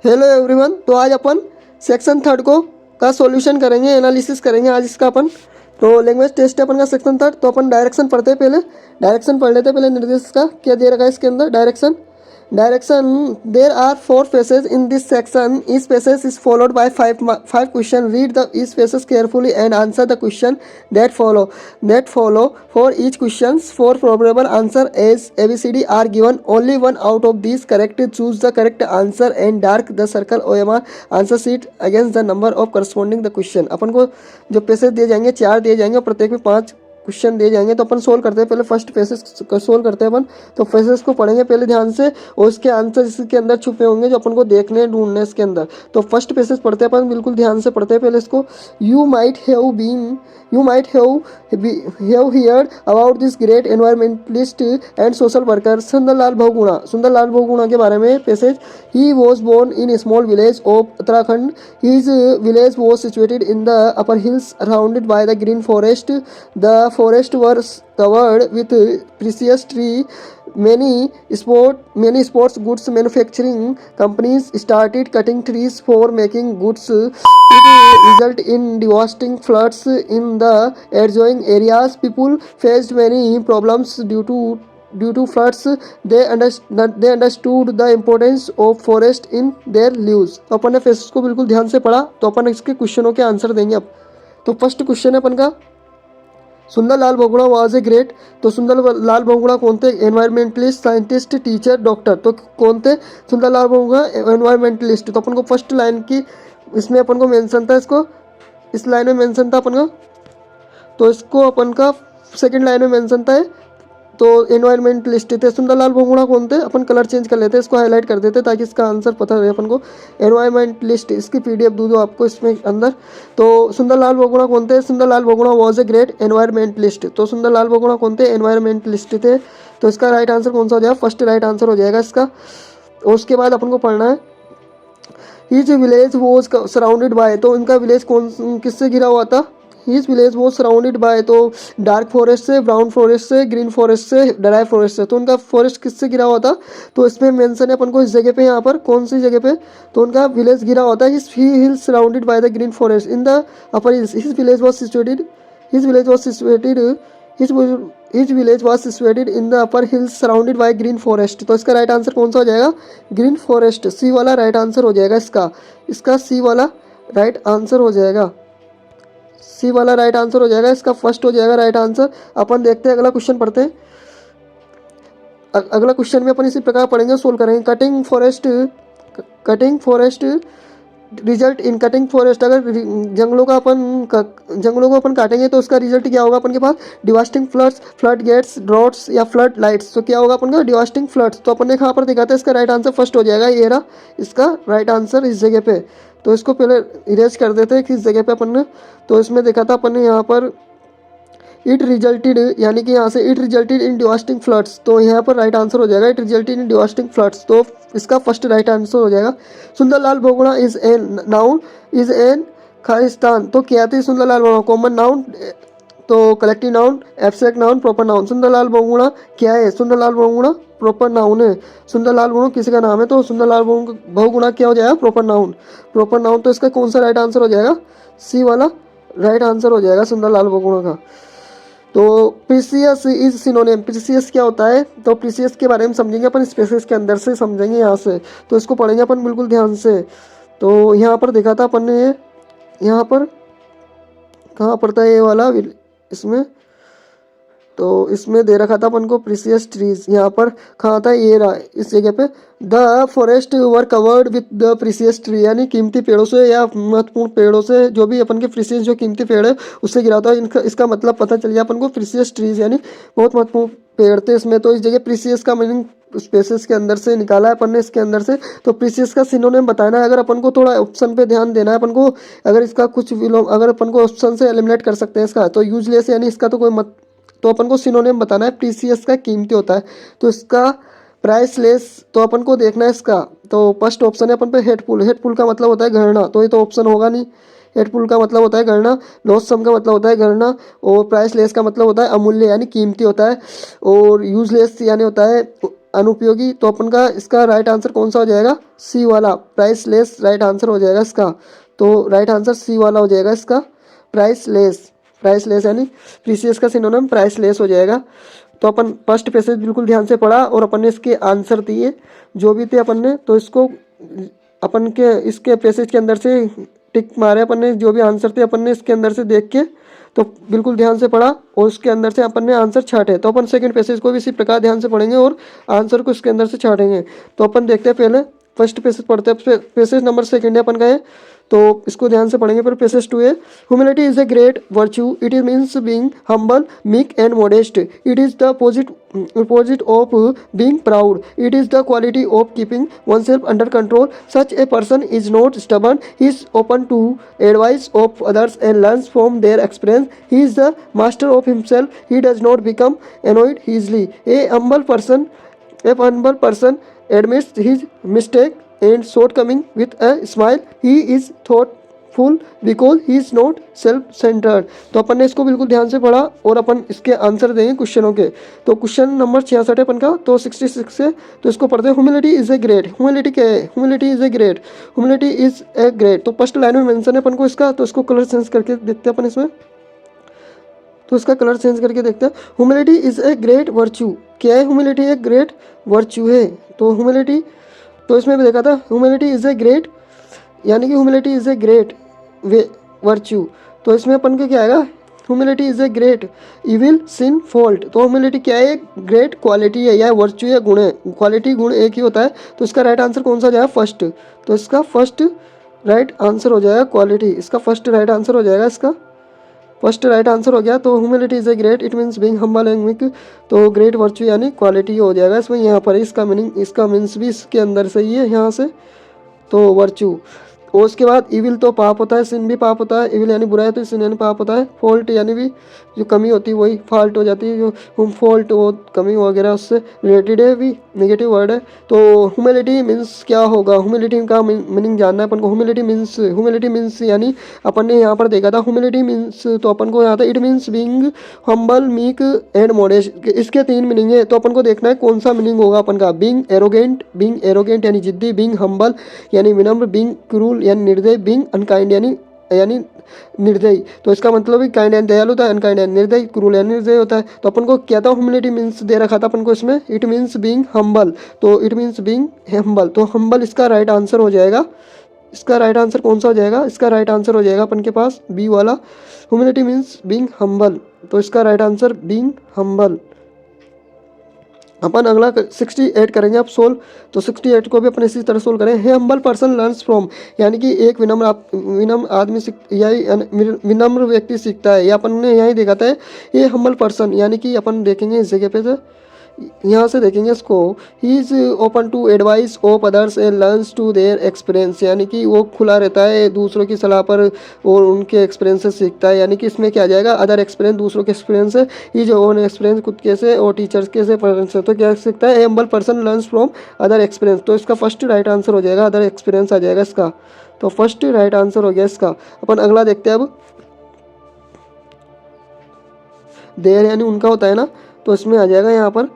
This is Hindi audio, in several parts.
Hello everyone. तो आज अपन सेक्शन थर्ड को का सॉल्यूशन करेंगे, एनालिसिस करेंगे आज इसका अपन। तो लैंग्वेज टेस्ट है अपन का सेक्शन थर्ड। तो अपन डायरेक्शन पढ़ते हैं, पहले डायरेक्शन पढ़ लेते हैं। पहले निर्देश का क्या दे रखा है इसके अंदर। Direction there are 4 phases in this section. Each phase is followed by five questions. Read the each phases carefully and answer the question that follow. For each questions, 4 probable answer as ABCD are given. Only one out of these correct. Choose the correct answer and dark the circle OMR answer sheet against the number of corresponding the question. अपन को जो पैसेज दिए जाएंगे 4 दिए जाएंगे और प्रत्येक में 5 क्वेश्चन दिए जाएंगे। तो अपन सोल्व करते हैं, पहले फर्स्ट फेसेस सोल्व करते हैं अपन। तो फेसेस को पढ़ेंगे पहले ध्यान से और उसके आंसर इसके अंदर छुपे होंगे जो अपन को देखने ढूंढने इसके अंदर। तो फर्स्ट फेसेस पढ़ते हैं अपन, बिल्कुल ध्यान से पढ़ते हैं पहले इसको। You might have heard about this great environmentalist and social worker Sundarlal Bahuguna के बारे में passage. He was born in small village of Uttarakhand. His village was situated in the upper hills surrounded by the green forest. The forest was covered with precious tree. Many sports goods manufacturing companies started cutting trees for making goods. It resulted in devastating floods in the adjoining areas. People faced many problems due to floods. They understood the importance of forest in their lives. तो अपन ने फेसेस को बिल्कुल ध्यान से पढ़ा। तो अपन इसके क्वेश्चनों के आंसर देंगे अब। तो फर्स्ट क्वेश्चन है अपन का, Sundarlal Bahuguna was a great. तो सुंदरलाल बहुगुणा कौन थे? Environmentalist, scientist, teacher, doctor. तो कौन थे सुंदरलाल बहुगुणा? एनवायरमेंटलिस्ट। तो अपन को फर्स्ट लाइन की इसमें अपन को मेंशन था, इसको इस लाइन में मेंशन था अपन का। तो इसको अपन का सेकंड लाइन में मेंशन था। तो एनवायरमेंटलिस्ट थे। सुंदरलाल बहुगुणा कौन थे? अपन कलर चेंज कर लेते हैं, इसको हाईलाइट कर देते हैं ताकि इसका आंसर पता रहे अपन को। एनवायरमेंटलिस्ट, इसकी पीडीएफ दे दो आपको इसमें अंदर। तो सुंदरलाल बहुगुणा कौन थे? Sundarlal Bahuguna was a great environmentalist. तो सुंदरलाल बहुगुणा कौन थे? एनवायरमेंटलिस्ट थे। तो इसका राइट आंसर कौन सा हो जाएगा? फर्स्ट राइट आंसर हो जाएगा इसका। और उसके बाद अपन को पढ़ना है his village was surrounded by. तो इनका विलेज कौन किससे घिरा हुआ था? हिज विलेज वो सराउंडेड बाय, तो डार्क फॉरेस्ट से, ब्राउन फॉरेस्ट से, ग्रीन फॉरेस्ट से, ड्राई फॉरेस्ट से। तो उनका फॉरेस्ट किससे घिरा हुआ था? तो इसमें मेंशन है अपन को इस जगह पे, यहाँ पर कौन सी जगह पे? तो उनका विलेज घिरा होता है hills surrounded by the green forest in the upper hills. His village was situated in the upper hills surrounded by green forest. तो इसका राइट आंसर कौन सा हो जाएगा? ग्रीन फॉरेस्ट, सी वाला राइट आंसर हो जाएगा इसका सी वाला राइट आंसर हो जाएगा। सी वाला राइट आंसर हो जाएगा इसका, फर्स्ट हो जाएगा राइट आंसर। अपन देखते हैं, अगला क्वेश्चन पढ़ते हैं। अगला क्वेश्चन में अपन इसी प्रकार पढ़ेंगे, सोल्व करेंगे। Cutting forest result in cutting forest. अगर जंगलों को अपन काटेंगे तो उसका रिजल्ट क्या होगा अपन के पास? Devastating floods, flood gates, droughts या फ्लड लाइट्स। तो क्या होगा अपन का? Devastating floods. तो अपन ने यहाँ पर देखा था, इसका राइट आंसर फर्स्ट हो जाएगा, ये रहा इसका राइट आंसर इस जगह पे। तो इसको पहले इरेज कर देते हैं किस जगह पे अपन ने। तो इसमें देखा था अपन ने यहाँ पर इट रिजल्टेड, यानी कि यहाँ से it resulted in devastating floods. तो यहाँ पर राइट आंसर हो जाएगा it resulted in devastating floods. तो इसका फर्स्ट राइट आंसर हो जाएगा। सुंदरलाल बहुगुणा इज एन खालिस्तान। तो क्या थी सुंदरलाल बहुगुणा? कॉमन नाउन, तो collective noun, abstract noun, proper noun. Sundarlal Bahuguna क्या है? सुंदरलाल बहुगुणा प्रॉपर नाउन है। सुंदरलाल बहुगुणा किसी का नाम है, तो सुंदरलाल बहुगुणा क्या हो जाएगा? Proper noun. तो इसका कौन सा राइट आंसर हो जाएगा? सी वाला राइट आंसर हो जाएगा सुंदरलाल बहुगुणा का। तो प्रीसियस इज सिनोनिम। प्रीसियस क्या होता है? तो प्रीसियस के बारे में समझेंगे अपन, स्पेसेस के अंदर से समझेंगे यहाँ से। तो इसको पढ़ेंगे अपन बिल्कुल ध्यान से। तो यहाँ पर देखा था अपन ने, यहाँ पर कहाँ पड़ता है ये वाला इसमें? तो इसमें दे रखा था अपन को प्रीसियस ट्रीज। यहाँ पर कहाँ था? ये रहा इस जगह पे। The forest were covered with the precious tree, यानी कीमती पेड़ों से या महत्वपूर्ण पेड़ों से, जो भी अपन के प्रीसियस जो कीमती पेड़ है उससे गिरा होता है। इसका मतलब पता चल गया अपन को, प्रीसियस ट्रीज यानी बहुत महत्वपूर्ण पेड़ थे इसमें। तो इस जगह प्रीसियस का मीनिंग स्पेसेस के अंदर से निकाला है अपन ने, इसके अंदर से। तो प्रीसियस का सिनोनिम बताना है। अगर अपन को थोड़ा ऑप्शन पे ध्यान देना है अपन को, अगर इसका कुछ अगर अपन को ऑप्शन से एलिमिनेट कर सकते हैं इसका, तो यूजलेस यानी इसका तो कोई तो अपन को सिनोनिम बताना है। प्रीसियस का कीमती होता है, तो इसका प्राइसलेस। तो अपन को देखना है इसका। तो फर्स्ट ऑप्शन है अपन पे हेटफुल का मतलब होता है गणना, तो ये तो ऑप्शन होगा नहीं। हेटफुल का मतलब होता है गणना, लॉस सम का मतलब होता है गणना, और प्राइसलेस का मतलब होता है अमूल्य यानी कीमती होता है, और यूजलेस यानी होता है अनुपयोगी, तो अपन का इसका राइट आंसर कौन सा हो जाएगा, सी वाला, प्राइसलेस राइट आंसर हो जाएगा इसका। तो राइट आंसर सी वाला हो जाएगा इसका, प्राइसलेस। प्राइसलेस यानी प्रीसियस का सिनोनिम प्राइसलेस हो जाएगा। तो अपन फर्स्ट पैसेज बिल्कुल ध्यान से पढ़ा और अपन ने इसके आंसर दिए जो भी थे अपन ने, तो इसको अपन के इसके पैसेज के अंदर से टिक मारे अपन ने, जो भी आंसर थे अपन ने इसके अंदर से देख के तो बिल्कुल ध्यान से पढ़ा और उसके अंदर से अपन ने आंसर छाटे। तो अपन सेकंड पैसेज को भी इसी प्रकार ध्यान से पढ़ेंगे और आंसर को इसके अंदर से छाटेंगे। तो अपन देखते हैं, पहले फर्स्ट पैसेज पढ़ते हैं। पैसेज नंबर सेकंड है अपन का है, तो इसको ध्यान से पढ़ेंगे। पर पैसेज 2 है, humility is a great virtue, it is means being humble, meek and modest, it is the opposite of being proud, it is the quality of keeping oneself under control, such a person is not stubborn, he is open to advice of others and learns from their experience, he is the master of himself, he does not become annoyed easily, a humble person admits his mistake and shortcoming with a smile, he is thoughtful because he is not self-centered। तो अपन ने इसको बिल्कुल ध्यान से पढ़ा और अपन इसके आंसर देंगे क्वेश्चनों के। तो क्वेश्चन नंबर 66 है अपन का, तो 66 है, तो इसको पढ़ते हैं। Humility is a great, humility क्या है, humility is a great, humility is a great. तो फर्स्ट लाइन में मेंशन है अपन को इसका, तो इसको कलर चेंज करके देखते हैं अपन इसमें। तो इसका कलर चेंज करके देखते हैं। Humility is a great virtue, क्या है, ह्यूमिलिटी एक ग्रेट वर्च्यू है। तो ह्यूमिलिटी, तो इसमें भी देखा था ह्यूमिलिटी इज ए ग्रेट, यानी कि humility is a great virtue. तो इसमें अपन को क्या आएगा, humility is a great evil sin fault. तो ह्यूमिलिटी क्या है, ग्रेट क्वालिटी है या वर्च्यू या गुण है, क्वालिटी गुण एक ही होता है। तो इसका राइट आंसर कौन सा हो जाएगा, फर्स्ट। तो इसका फर्स्ट राइट आंसर हो जाएगा क्वालिटी, इसका फर्स्ट राइट आंसर हो जाएगा, इसका फर्स्ट राइट आंसर हो गया। तो humility is a great, it means being humble and meek, तो ग्रेट वर्च्यू यानी क्वालिटी हो जाएगा इसमें। यहाँ पर इसका मीनिंग, इसका मीन्स भी इसके अंदर से ही है यहाँ से, तो वर्च्यू। और उसके बाद इविल तो पाप होता है, सिन भी पाप होता है, इविल यानी बुरा है तो सिन यानी पाप होता है, फॉल्ट यानी भी जो कमी होती है वही फॉल्ट हो जाती है, जो हम फॉल्ट वो कमी वगैरह उससे रिलेटेड है, भी नेगेटिव वर्ड है। तो ह्यूमिलिटी मीन्स क्या होगा, ह्यूमिलिटी का मीनिंग जानना है अपन को। ह्यूमिलिटी मीन्स यानी अपन ने यहाँ पर देखा था ह्यूमिलिटी मीन्स, तो अपन को यहाँ था it means being humble, meek and modest, इसके 3 मीनिंग है। तो अपन को देखना है कौन सा मीनिंग होगा अपन का। बीइंग एरोगेंट यानी जिद्दी, बीइंग हम्बल यानी विनम्र, बीइंग क्रूल यानी निर्दयी, बीइंग अनकाइंड यानी निर्दयी। तो इसका मतलब है काइंड एंड दयालु होता है, अनकाइंड एंड निर्दयी, क्रूल यानी निर्दयी होता है। तो अपन को क्या था, ह्यूमिलिटी मीन्स दे रखा था अपन को इसमें, इट मीन्स बीइंग हम्बल, तो इट मीन्स बीइंग हम्बल, तो हम्बल इसका राइट आंसर हो जाएगा। इसका राइट आंसर कौन सा हो जाएगा, इसका राइट आंसर हो जाएगा अपन के पास बी वाला, ह्यूमिलिटी मीन्स बीइंग हम्बल, तो इसका राइट आंसर बीइंग हम्बल। अपन अगला 68 करेंगे अब सोल्व। तो 68 को भी अपन इसी तरह सोल्व करें। हे हम्बल पर्सन लर्न्स फ्रॉम, यानी कि एक विनम्र आदमी विनम्र व्यक्ति सीखता है, या अपन ने यही देखा था। ये हम्बल पर्सन यानी कि अपन देखेंगे इस जगह पे, यहाँ से देखेंगे इसको, he is open to advice of others and learns to their experience, यानी कि वो खुला रहता है दूसरों की सलाह पर और उनके एक्सपीरियंस से सीखता है। यानी कि इसमें क्या आ जाएगा, अदर एक्सपीरियंस, दूसरों के एक्सपीरियंस है, ये जो ओन एक्सपीरियंस खुद के से और टीचर्स के से पेरेंट्स से, तो क्या सीखता है, humble person learns from other experience. तो इसका फर्स्ट राइट आंसर हो जाएगा, अदर एक्सपीरियंस आ जाएगा इसका, तो फर्स्ट राइट आंसर हो गया इसका। अपन अगला देखते हैं अब, देयर यानी उनका होता है ना, तो इसमें आ जाएगा यहाँ पर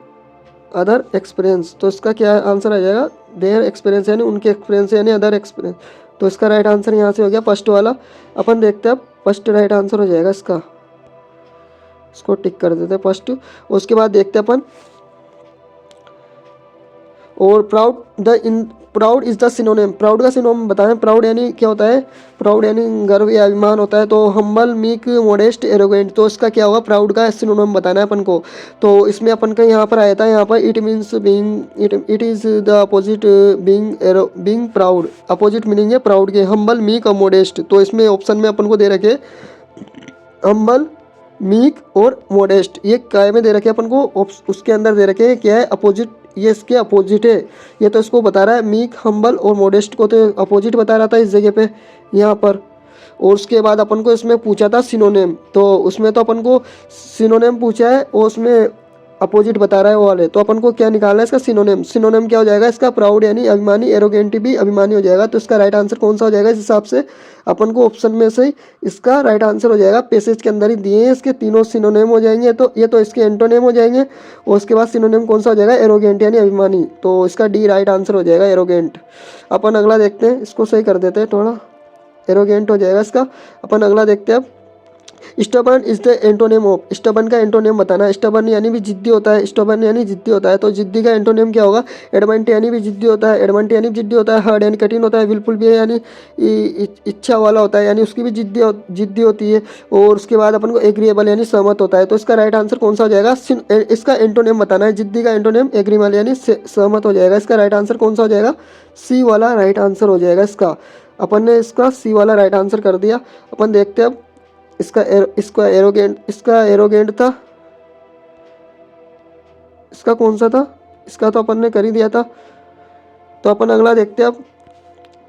अदर एक्सपीरियंस। तो इसका क्या आंसर आ जाएगा, देयर एक्सपीरियंस यानी उनके एक्सपीरियंस यानी अदर एक्सपीरियंस। तो इसका राइट आंसर यहाँ से हो गया फर्स्ट वाला। अपन देखते हैं अब फर्स्ट राइट आंसर हो जाएगा इसका, इसको टिक कर देते हैं फर्स्ट। उसके बाद देखते हैं अपन, और proud is the synonym, proud का सिनोनिम बताएं। प्राउड यानी क्या होता है, प्राउड यानी गर्व या अभिमान होता है। तो हम्बल, मीक, मॉडेस्ट, एरोगेंट, तो इसका क्या होगा, प्राउड का सिनोनिम बताना है अपन को। तो इसमें अपन का यहाँ पर आया था, यहाँ पर it means being, it is the opposite being proud, opposite meaning है प्राउड के, हम्बल, मीक और मॉडेस्ट। तो इसमें ऑप्शन में अपन को दे रखे हम्बल, मीक और मॉडेस्ट, ये काय में दे रखे अपन को, उसके अंदर दे रखे क्या है, अपोजिट, ये इसके अपोजिट है। ये तो इसको बता रहा है, मीक, हम्बल और मॉडेस्ट को तो अपोजिट बता रहा था इस जगह पे यहाँ पर। और उसके बाद अपन को इसमें पूछा था सिनोनिम, तो उसमें तो अपन को सिनोनिम पूछा है और उसमें अपोजिट बता रहा है वो वाले, तो अपन को क्या निकालना है इसका सिनोनिम। सिनोनिम क्या हो जाएगा इसका, प्राउड यानी अभिमानी, एरोगेंट भी अभिमानी हो जाएगा। तो इसका राइट आंसर कौन सा हो जाएगा, इस हिसाब से अपन को ऑप्शन में से इसका राइट आंसर हो जाएगा। पैसेज के अंदर ही दिए हैं, इसके तीनों सिनोनिम हो जाएंगे, तो ये तो इसके एंटोनिम हो जाएंगे। और उसके बाद सिनोनिम कौन सा हो जाएगा, एरोगेंट यानी अभिमानी, तो इसका डी राइट आंसर हो जाएगा, एरोगेंट। अपन अगला देखते हैं, इसको सही कर देते हैं थोड़ा, एरोगेंट हो जाएगा इसका। अपन अगला देखते हैं अब, stubborn is the antonym of, stubborn का एंटोनिम बताना। स्टबर्न यानी भी जिद्दी होता है, स्टबर्न यानी जिद्दी होता है, तो जिद्दी का एंटोनिम क्या होगा, एडमेंट यानी भी जिद्दी होता है, एडमेंट यानी जिद्दी होता है, हार्ड यानी कठिन होता है, विलफुल भी यानी इच्छा वाला होता है, यानी उसकी भी जिद्दी होती है। और उसके बाद अपन को एग्रीएबल यानी सहमत होता है। तो इसका राइट आंसर कौन सा हो जाएगा, इसका एंटोनिम बताना है। जिद्दी का एंटोनिम एग्रीएबल यानी सहमत हो जाएगा। इसका राइट आंसर कौन सा हो जाएगा, सी वाला राइट आंसर हो जाएगा इसका। अपन ने इसका सी वाला राइट आंसर कर दिया। अपन देखते हैं अब इसका एरोगेंट था, इसका कौन सा था, इसका तो अपन ने कर ही दिया था। तो अपन अगला देखते हैं अब,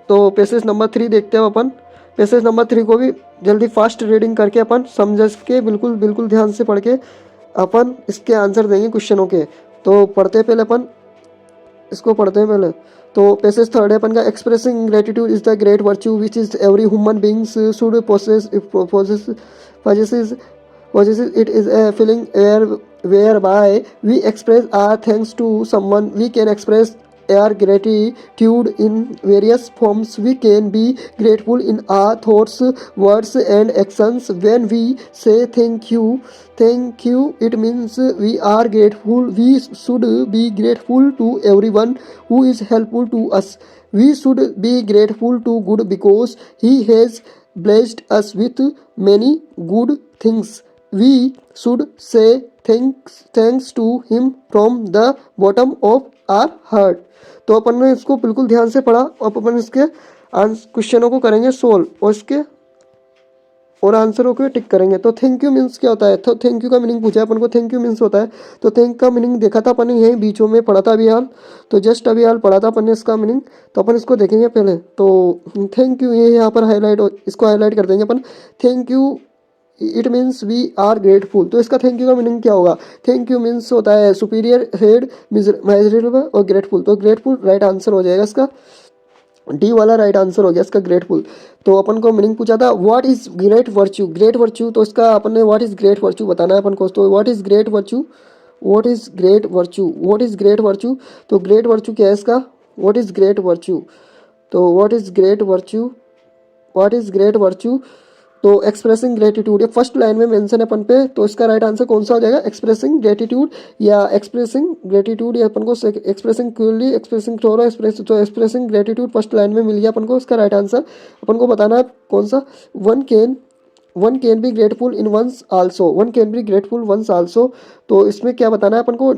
तो पेसेज नंबर 3 देखते हैं अपन। पेसेज नंबर 3 को भी जल्दी फास्ट रीडिंग करके अपन समझ के बिल्कुल बिल्कुल ध्यान से पढ़ के अपन इसके आंसर देंगे क्वेश्चनों के। तो पढ़ते पहले अपन इसको पढ़ते हैं पहले। तो पैसेज थर्ड है अपन का, expressing gratitude is the great virtue which is every human beings should possesses it is a feeling whereby we express our thanks to someone. We can express our gratitude in various forms. We can be grateful in our thoughts, words and actions. When we say thank you, it means we are grateful. We should be grateful to everyone who is helpful to us. We should be grateful to God because he has blessed us with many good things. We should say thanks to him from the bottom of our heart. तो अपन ने इसको बिल्कुल ध्यान से पढ़ा। अब अपन इसके क्वेश्चनों को करेंगे सोल्व और इसके और आंसरों को टिक करेंगे। तो थैंक यू मीन्स क्या होता है, तो थैंक यू का मीनिंग पूछा है अपन को, थैंक यू मीन्स होता है। तो थैंक का मीनिंग देखा था अपन ने यहीं बीचों में पढ़ा था अभी हाल, तो जस्ट अभी हाल पढ़ा था अपन ने इसका मीनिंग। तो अपन इसको देखेंगे पहले। तो थैंक यू ये यहाँ पर हाईलाइट, इसको हाईलाइट कर देंगे अपन। Thank you it means we are grateful. तो इसका थैंक यू का मीनिंग क्या होगा, थैंक यू मीन्स होता है सुपीरियर, हेड, मेजरेबल और ग्रेटफुल। तो ग्रेटफुल राइट आंसर हो जाएगा इसका, डी वाला राइट आंसर हो गया इसका, ग्रेटफुल। तो अपन को मीनिंग पूछा था what is great virtue, great virtue, तो इसका अपन ने व्हाट इज ग्रेट वर्च्यू बताना है अपन को। तो what is great virtue, what is great virtue, what is great virtue, तो ग्रेट वर्च्यू क्या है इसका, व्हाट इज ग्रेट वर्च्यू, तो what is great virtue, what is great virtue, तो एक्सप्रेसिंग ग्रेटिट्यूड, ये फर्स्ट लाइन में मेंशन है अपन पे। तो इसका राइट आंसर कौन सा हो जाएगा, एक्सप्रेसिंग ग्रेटिट्यूड या एक्सप्रेसिंग ग्रेटिट्यूड, या अपन को expressing curly, expressing thoroughly, expressing gratitude first line में मिल गया अपन को। इसका राइट आंसर अपन को बताना है कौन सा, one can be grateful in one's also, one can be grateful one's also. तो इसमें क्या बताना है अपन को,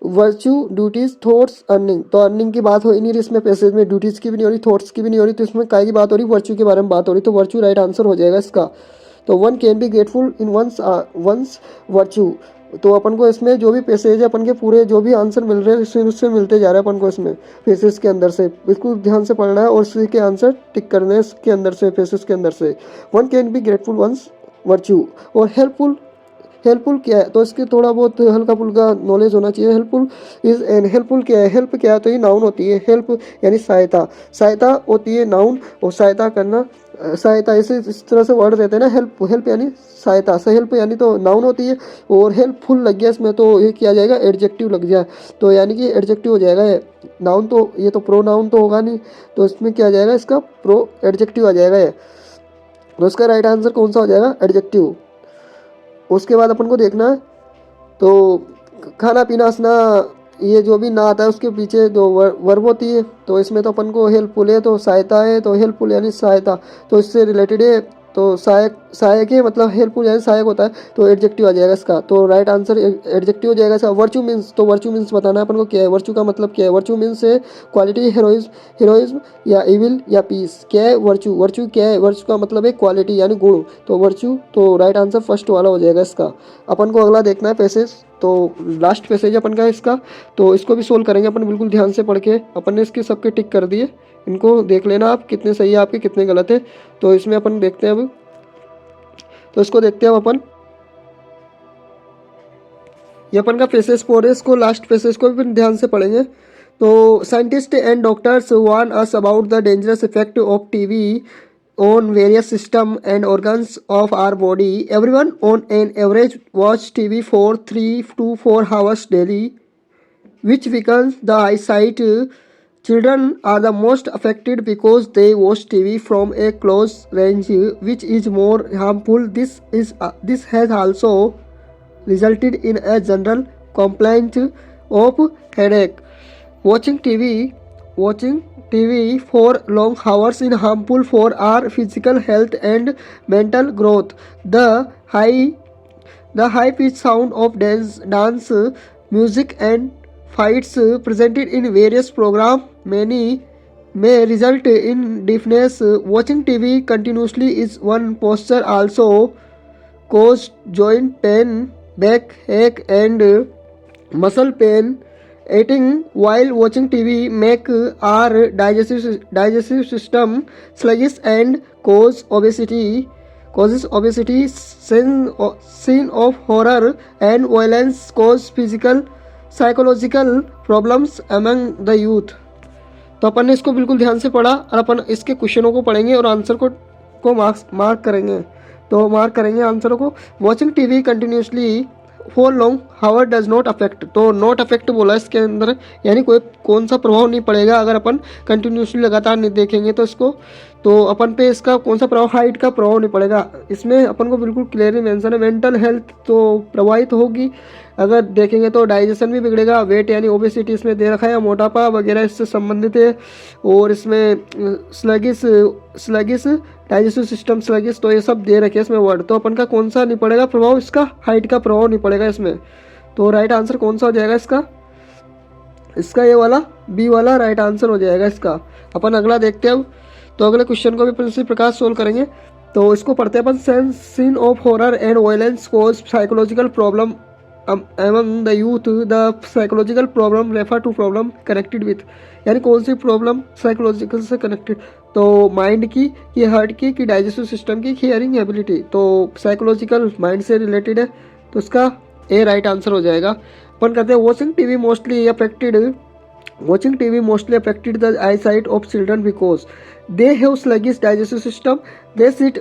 वर्च्यू, ड्यूटीज, थॉट्स, अर्निंग। तो अर्निंग की बात हो ही नहीं रही इसमें पैसेज में, ड्यूटीज की भी नहीं हो रही, थॉट्स की भी नहीं हो रही, तो इसमें काय की बात हो रही, वर्च्यू के बारे में बात हो रही। तो वर्च्यू राइट आंसर हो जाएगा इसका। तो one can be grateful in one's virtue. तो अपन को इसमें जो भी पैसेज है अपन के पूरे जो भी आंसर मिल रहे हैं उससे मिलते जा रहे हैं अपन को इसमें पैसेज के अंदर से, बिल्कुल ध्यान से पढ़ना है और उसी के आंसर टिक करने हैं इसके अंदर से, पैसेज के अंदर से। One can be grateful one's virtue. और हेल्पफुल, हेल्पफुल क्या है, तो इसके थोड़ा बहुत हल्का फुल्का नॉलेज होना चाहिए। हेल्पफुल इज एन, हेल्पफुल क्या है, हेल्प क्या है, तो ये नाउन होती है। हेल्प यानी सहायता, सहायता होती है नाउन, और सहायता करना, सहायता ऐसे इस तरह से वर्ड देते हैं ना, हेल्प, हेल्प यानी सहायता, से हेल्प यानी तो नाउन होती है। और हेल्पफुल लग गया इसमें तो ये किया जाएगा एडजेक्टिव लग जाए, तो यानी कि एडजेक्टिव हो जाएगा ये नाउन, तो ये तो प्रो नाउन तो होगा नहीं, तो इसमें क्या आ जाएगा इसका प्रो एडजेक्टिव आ जाएगा ये। तो इसका राइट आंसर कौन सा हो जाएगा, एडजेक्टिव। उसके बाद अपन को देखना है तो खाना पीना हंसना, ये जो भी ना आता है उसके पीछे जो वर्ब होती है, तो इसमें तो अपन को हेल्पफुल है तो सहायता है, तो हेल्पफुल यानी सहायता, तो इससे रिलेटेड है, तो सहायक है, मतलब हेल्पफुल यानी सहायक होता है, तो एडजेक्टिव आ जाएगा इसका। तो राइट आंसर एडजेक्टिव हो जाएगा इसका। वर्च्यू मीन्स, तो वर्च्यू मीन्स बताना है अपन को क्या है, वर्च्यू का मतलब क्या है, वर्च्यू मीन्स है क्वालिटी, हीरोइज्म या इविल या पीस। क्या है वर्च्यू, वर्च्यू क्या है, वर्च्यू का मतलब है क्वालिटी यानी गुण, तो वर्च्यू, तो राइट आंसर फर्स्ट वाला हो जाएगा इसका। अपन को अगला देखना है पैसेज, तो लास्ट पैसेज अपन का इसका, तो इसको भी सोल्व करेंगे अपन बिल्कुल ध्यान से पढ़ के। अपन ने इसके सबके टिक कर दिए, इनको देख लेना आप कितने सही है आपके कितने गलत है। तो इसमें अपन देखते हैं अब, तो इसको देखते हैं अपन। ये अपन का पेसेज 4 है, इसको लास्ट पेसेज को भी ध्यान से पढ़ेंगे। तो scientist and doctors warn us about the dangerous effect of TV on various system and organs of our body. Everyone on an average watch TV for 3 to 4 hours daily, which weakens the eyesight. Children are the most affected because they watch TV from a close range, which is more harmful. This has also resulted in a general complaint of headache. Watching TV for long hours is harmful for our physical health and mental growth. The high pitched sound of dance, music and fights presented in various programs many may result in deafness. Watching TV continuously is one posture also cause joint pain, backache and muscle pain. Eating while watching TV make our digestive system sluggish and causes obesity. Scene of horror and violence cause physical psychological problems among the youth. तो अपन ने इसको बिल्कुल ध्यान से पढ़ा और अपन इसके क्वेश्चनों को पढ़ेंगे और आंसर को मार्क करेंगे। तो मार्क करेंगे आंसरों को। Watching TV continuously for long hour does not affect, तो नॉट अफेक्ट बोला इसके अंदर, यानी कोई कौन सा प्रभाव नहीं पड़ेगा अगर अपन कंटिन्यूसली लगातार नहीं देखेंगे तो इसको, तो अपन पे इसका कौन सा प्रभाव, हाइट का प्रभाव नहीं पड़ेगा। इसमें अपन को बिल्कुल क्लियरली मेंशन है। मेंटल हेल्थ तो प्रभावित होगी अगर देखेंगे तो डाइजेशन भी बिगड़ेगा, वेट यानी ओबेसिटी इसमें दे रखा है, मोटापा वगैरह इससे संबंधित है, और इसमें स्लगिस डाइजेस्टिव सिस्टम स्लगिस, तो ये सब दे रखे हैं इसमें वर्ड। तो अपन का कौन सा नहीं पड़ेगा प्रभाव, इसका हाइट का प्रभाव नहीं पड़ेगा इसमें। तो राइट आंसर कौन सा हो जाएगा इसका ये वाला बी वाला राइट आंसर हो जाएगा इसका। अपन अगला देखते हैं अब। तो अगले क्वेश्चन को भी अपन इसी प्रकार सोल्व करेंगे। तो इसको पढ़ते हैं अपन। Scene of horror and violence cause psychological problem among the youth. The psychological problem refer to problem connected with, यानी कौन सी प्रॉब्लम साइकोलॉजिकल से कनेक्टेड, तो माइंड की हार्ट की डाइजेस्टिव सिस्टम की हियरिंग एबिलिटी, तो साइकोलॉजिकल माइंड से रिलेटेड है, तो इसका ए राइट आंसर हो जाएगा। अपन कहते हैं watching TV mostly affected the eyesight of children because they have sluggish digestive system, they sit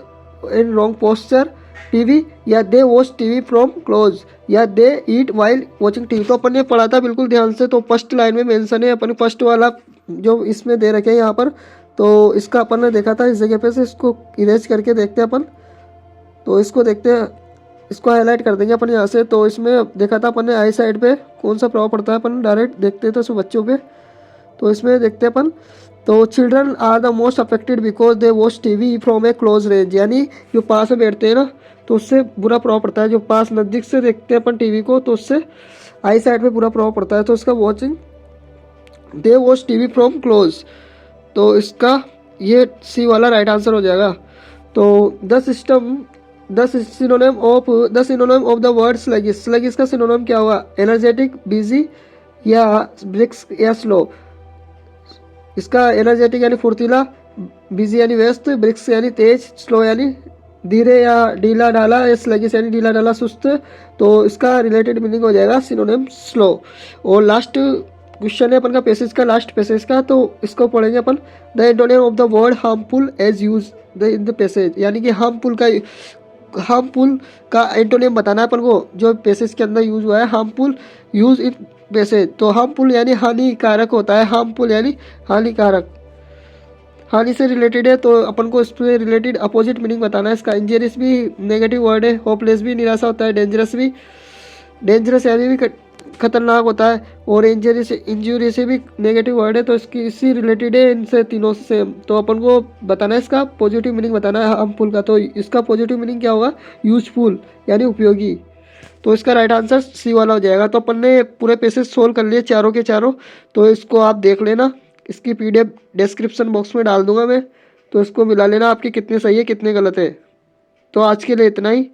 in wrong posture TV, या they watch TV from close, या they eat while watching TV. तो अपन ने पढ़ा था बिल्कुल ध्यान से। तो फर्स्ट लाइन में मेंशन है, अपन फर्स्ट वाला जो इसमें दे रखे हैं यहाँ पर, तो इसका अपन ने देखा था इस जगह पे से, इसको इरेज करके देखते हैं अपन। तो इसको देखते हैं, इसको हाईलाइट कर देंगे अपन यहाँ से। तो इसमें देखा था अपन ने आई साइड पे कौन सा प्रभाव पड़ता है, अपन डायरेक्ट देखते हैं तो इसमें बच्चों पे। तो इसमें देखते हैं अपन, तो children are the most affected because they watch TV from a close range, यानी जो पास में बैठते हैं ना तो उससे बुरा प्रभाव पड़ता है। जो पास नज़दीक से देखते हैं अपन टीवी को तो उससे आई साइड पे बुरा प्रभाव पड़ता है। तो इसका दे वॉच टीवी फ्रॉम क्लोज, तो इसका ये सी वाला राइट आंसर हो जाएगा। तो the synonym of the word sluggish का सिनोनिम क्या हुआ, एनर्जेटिक, बिजी या ब्रिस्क या स्लो। इसका एनर्जेटिक यानी फुर्तीला, बिजी यानी व्यस्त, ब्रिस्क यानी तेज, स्लो यानी धीरे या ढीला ढाला, या स्लगिश यानी ढीला ढाला सुस्त। तो इसका रिलेटेड मीनिंग हो जाएगा सिनोनिम स्लो। और लास्ट क्वेश्चन है अपन का पैसेज का, लास्ट पैसेज का, तो इसको पढ़ेंगे अपन। The antonym of the word harmful as use in the passage, यानी कि हार्मफुल का एंटोनिम बताना है अपन को, जो पैसेज के अंदर यूज हुआ है। हार्मफुल यूज इन पैसेज, तो हार्मफुल यानी हानिकारक होता है, हार्मफुल यानी हानिकारक, हानि से रिलेटेड है। तो अपन को इससे रिलेटेड अपोजिट मीनिंग बताना है इसका। इंजरियस भी नेगेटिव वर्ड है, होपलेस भी निराशा होता है, डेंजरस यानी भी खतरनाक होता है, और इंजरी से भी नेगेटिव वर्ड है। तो इसकी रिलेटेड है इनसे तीनों से। तो अपन को बताना है इसका पॉजिटिव मीनिंग बताना है हार्मफुल का। तो इसका पॉजिटिव मीनिंग क्या होगा, यूजफुल यानी उपयोगी। तो इसका राइट आंसर सी वाला हो जाएगा। तो अपन ने पूरे पैसेज सोल्व कर लिए चारों के चारों। तो इसको आप देख लेना, इसकी PDF डिस्क्रिप्शन बॉक्स में डाल दूंगा मैं, तो इसको मिला लेना आपकी कितने सही है कितने गलत है। तो आज के लिए इतना ही।